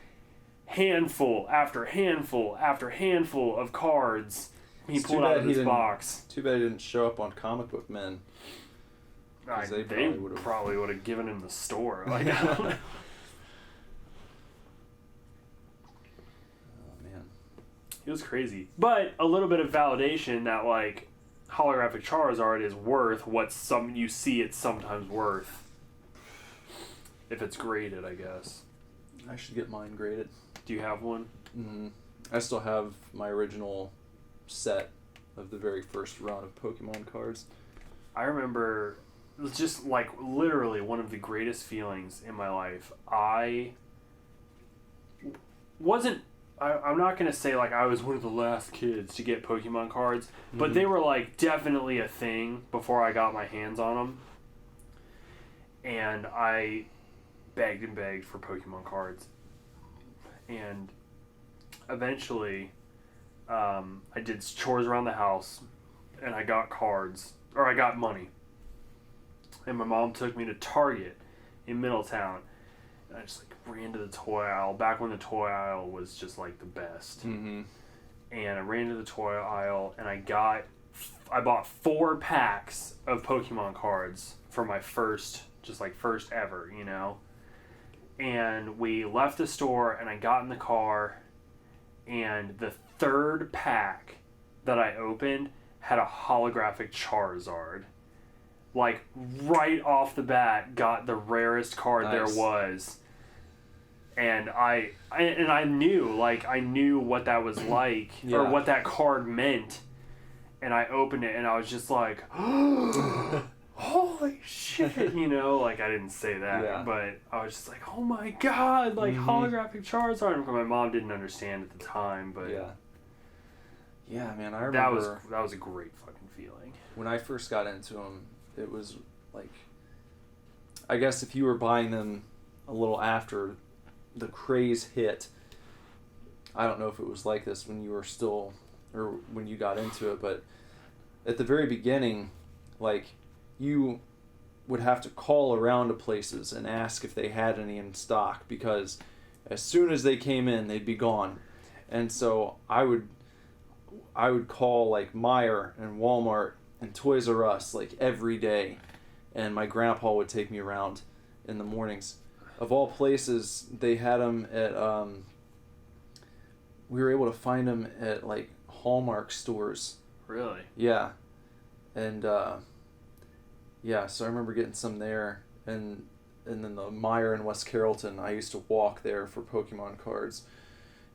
handful after handful after handful of cards he pulled out of his box. Too bad he didn't show up on Comic Book Men. They probably would have given him the store. Like, I don't know. Oh man, it was crazy. But a little bit of validation that like holographic Charizard is worth what you see it's sometimes worth. If it's graded, I guess. I should get mine graded. Do you have one? Mm-hmm. I still have my original set of the very first run of Pokemon cards. I remember it was just like literally one of the greatest feelings in my life. I'm not going to say like I was one of the last kids to get Pokemon cards, but they were like definitely a thing before I got my hands on them. And I begged and begged for Pokemon cards. And eventually, I did chores around the house, and I got cards, or I got money. And my mom took me to Target in Middletown, and I just like ran to the toy aisle, back when the toy aisle was just like the best. Mm-hmm. And I ran to the toy aisle, and I bought 4 packs of Pokemon cards for my first ever, you know? And we left the store, and I got in the car, and the 3rd pack that I opened had a holographic Charizard. Like, right off the bat, got the rarest card there was. And I knew what that was like, or what that card meant. And I opened it, and I was just like, holy shit, you know, like I didn't say that, Yeah. but I was just like, oh my god, like holographic Charizard. My mom didn't understand at the time, but yeah, man, I remember that was a great fucking feeling. when I first got into them. It was like, I guess if you were buying them a little after the craze hit, I don't know if it was like this when you were still, or when you got into it, but at the very beginning, like, you would have to call around to places and ask if they had any in stock, because as soon as they came in, they'd be gone. And so I would call like Meijer and Walmart and Toys R Us like every day, and my grandpa would take me around in the mornings. Of all places, they had them at we were able to find them at like Hallmark stores. Really? Yeah. And yeah, so I remember getting some there, and then the Meijer in West Carrollton, I used to walk there for Pokemon cards.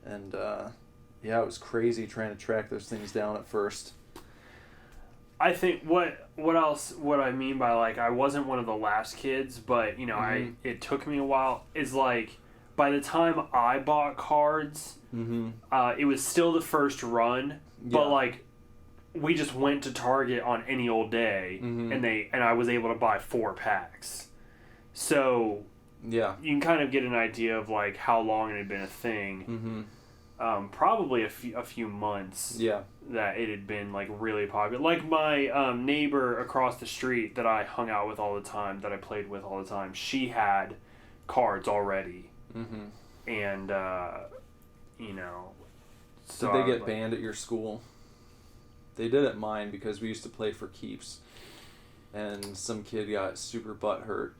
And yeah, it was crazy trying to track those things down at first. I think what I mean by like I wasn't one of the last kids, but you know, it took me a while, is like by the time I bought cards, it was still the first run, but like we just went to Target on any old day, and I was able to buy 4 packs. So yeah, you can kind of get an idea of like how long it had been a thing. Probably a few months. Yeah. That it had been like really popular. Like my neighbor across the street that I hung out with all the time, that I played with all the time, she had cards already. And you know, so did they get banned at your school? They did at mine, because we used to play for keeps, and some kid got super butthurt.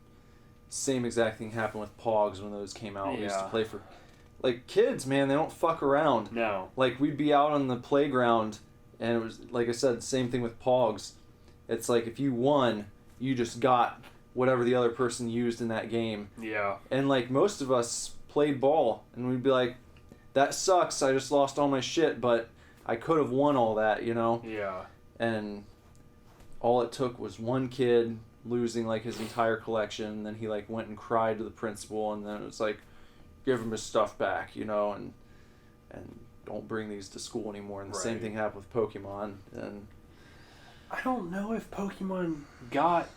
Same exact thing happened with Pogs when those came out. We used to play for, like, kids, man, they don't fuck around. No. Like, we'd be out on the playground, and it was, like I said, same thing with Pogs. It's like, if you won, you just got whatever the other person used in that game. Yeah. And, like, most of us played ball, and we'd be like, that sucks, I just lost all my shit, but I could have won all that, you know? Yeah. And all it took was one kid losing, like, his entire collection, and then he, like, went and cried to the principal, and then it was like, give him his stuff back, you know, and don't bring these to school anymore. And the same thing happened with Pokemon. And I don't know if Pokemon got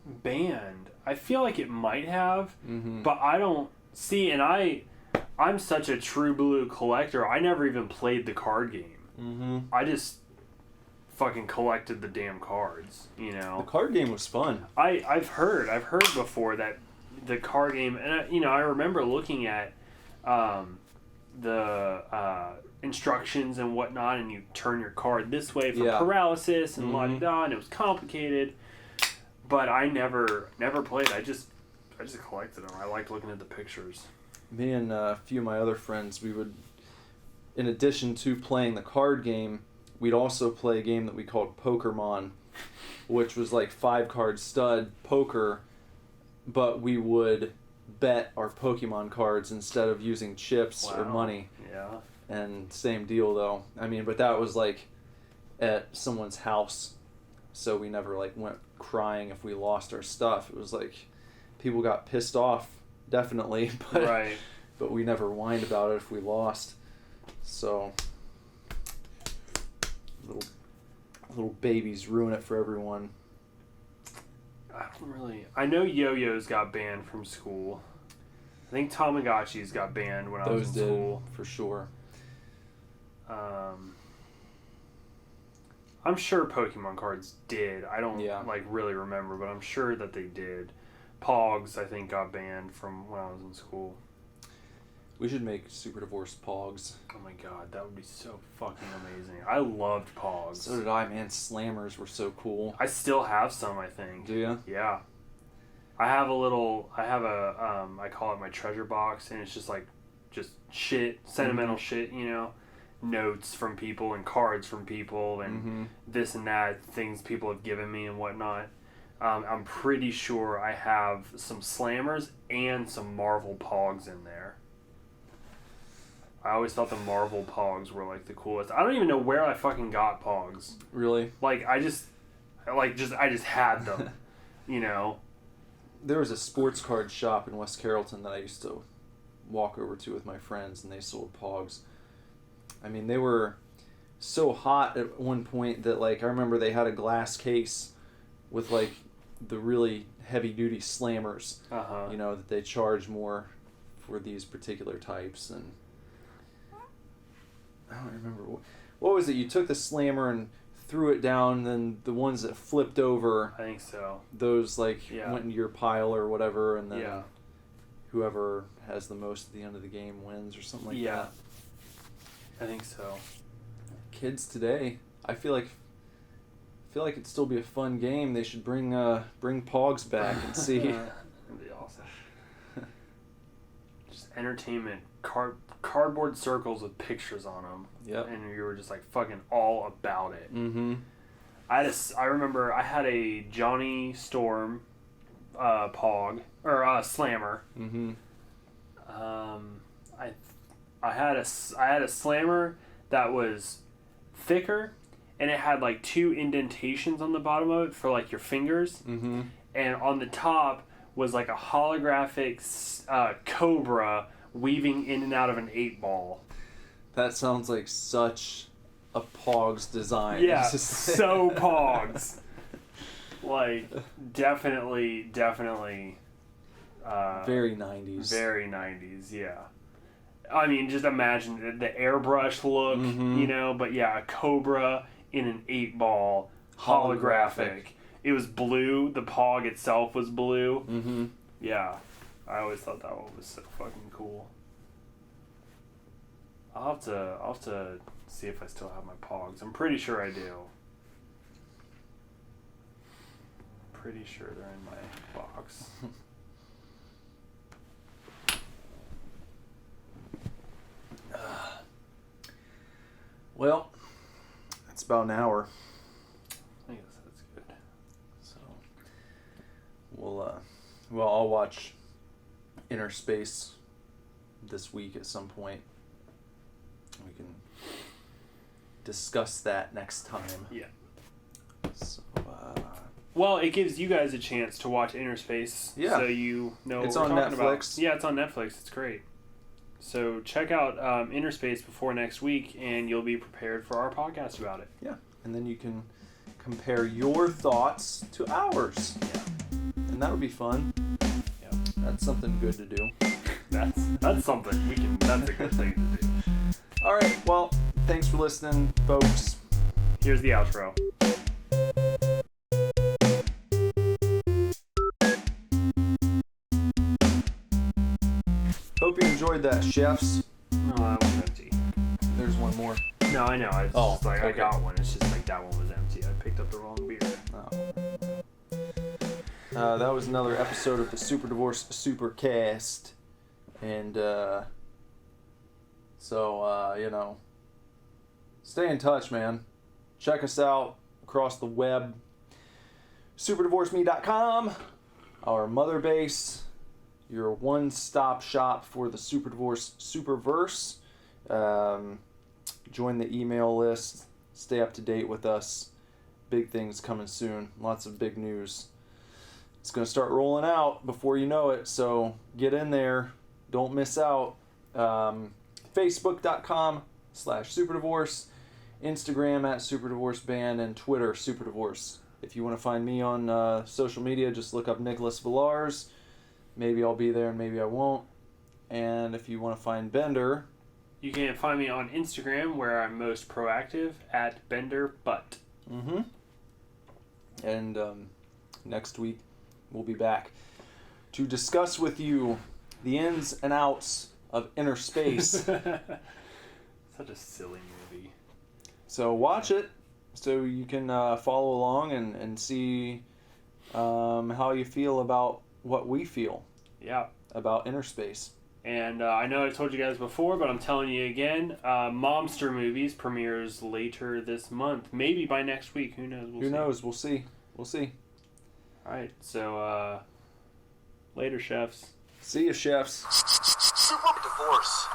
banned. I feel like it might have, but I don't see. And I'm such a true blue collector. I never even played the card game. I just fucking collected the damn cards. You know, the card game was fun. I've heard before that the card game, and you know, I remember looking at the instructions and whatnot, and you turn your card this way for paralysis and la da, and it was complicated. But I never played. I just collected them. I liked looking at the pictures. Me and a few of my other friends, we would, in addition to playing the card game, we'd also play a game that we called Pokermon, which was like 5-card stud poker, but we would bet our Pokemon cards instead of using chips or money. Yeah. And same deal though. I mean, but that was like at someone's house, so we never like went crying if we lost our stuff. It was like people got pissed off, definitely, but we never whined about it if we lost. So little babies ruin it for everyone. I know yo-yos got banned from school. I think Tamagotchis got banned when I was in school. For sure. I'm sure Pokemon cards did. I don't like really remember, but I'm sure that they did. Pogs, I think, got banned from when I was in school. We should make Super Divorce Pogs. Oh my god, that would be so fucking amazing. I loved Pogs. So did I, man. Slammers were so cool. I still have some, I think. Do you? Yeah. I call it my treasure box, and it's just like, just shit, sentimental shit, you know? Notes from people and cards from people and this and that, things people have given me and whatnot. I'm pretty sure I have some Slammers and some Marvel Pogs in there. I always thought the Marvel Pogs were like the coolest. I don't even know where I fucking got Pogs. Really? Like, I just I just had them, you know. There was a sports card shop in West Carrollton that I used to walk over to with my friends, and they sold Pogs. I mean, they were so hot at one point that, like, I remember they had a glass case with, like, the really heavy-duty slammers, you know, that they charge more for these particular types. And I don't remember. What was it? You took the slammer and threw it down, then the ones that flipped over, I think so. those, like, went into your pile or whatever, and then whoever has the most at the end of the game wins or something like that. I think so. Kids today, I feel like it'd still be a fun game. They should bring Pogs back and see. That'd be awesome. Just entertainment. Cardboard circles with pictures on them. Yep. And you were just like fucking all about it. Mm-hmm. I remember I had a Johnny Storm Pog or Slammer. Mm-hmm. I had a Slammer that was thicker, and it had like 2 indentations on the bottom of it for like your fingers, and on the top was like a holographic cobra weaving in and out of an 8-ball. That sounds like such a Pogs design. Yeah, so Pogs. Like, definitely. Very 90s. Very 90s, yeah. I mean, just imagine the airbrush look, you know, but yeah, a cobra in an 8-ball, holographic. It was blue. The Pog itself was blue. Mm-hmm. Yeah. I always thought that one was so fucking cool. I'll have to see if I still have my Pogs. I'm pretty sure I do. Pretty sure they're in my box. Well, it's about an hour. I guess that's good. So I'll watch Inner Space this week at some point. We can discuss that next time. Yeah. So, well, it gives you guys a chance to watch Inner Space, Yeah. so you know It's what we're on talking about. Netflix. Yeah, it's on Netflix. It's great. So check out Inner Space before next week, and you'll be prepared for our podcast about it. yeah. And then you can compare your thoughts to ours. Yeah. And that would be fun. Yeah. That's something good to do. That's something we can. That's a good thing to do. All right. Well, thanks for listening, folks. Here's the outro. Hope you enjoyed that, chefs. No, that was empty. There's one more. No, I know. It's just like I okay. got one. It's just like that one was empty. I picked up the wrong beer. That was another episode of the Super Divorce Supercast. And, you know, stay in touch, man. Check us out across the web. SuperDivorceMe.com, our mother base, your one-stop shop for the Super Divorce Superverse. Join the email list. Stay up to date with us. Big things coming soon. Lots of big news. It's going to start rolling out before you know it, so get in there. Don't miss out. Facebook.com/SuperDivorce, Instagram @SuperDivorceBand, and Twitter SuperDivorce. If you want to find me on social media, just look up Nicholas Villars. Maybe I'll be there and maybe I won't. And if you want to find Bender, You can find me on Instagram, where I'm most proactive, @BenderButt. mm-hmm. And next week we'll be back to discuss with you the ins and outs of Inner Space. Such a silly movie. So watch it so you can follow along and see how you feel about what we feel Yeah. about Inner Space. And I know I told you guys before, but I'm telling you again, Momster Movies premieres later this month. Maybe by next week. Who knows? Who knows? We'll see. All right. So, later, chefs. See you, chefs. Super Divorce.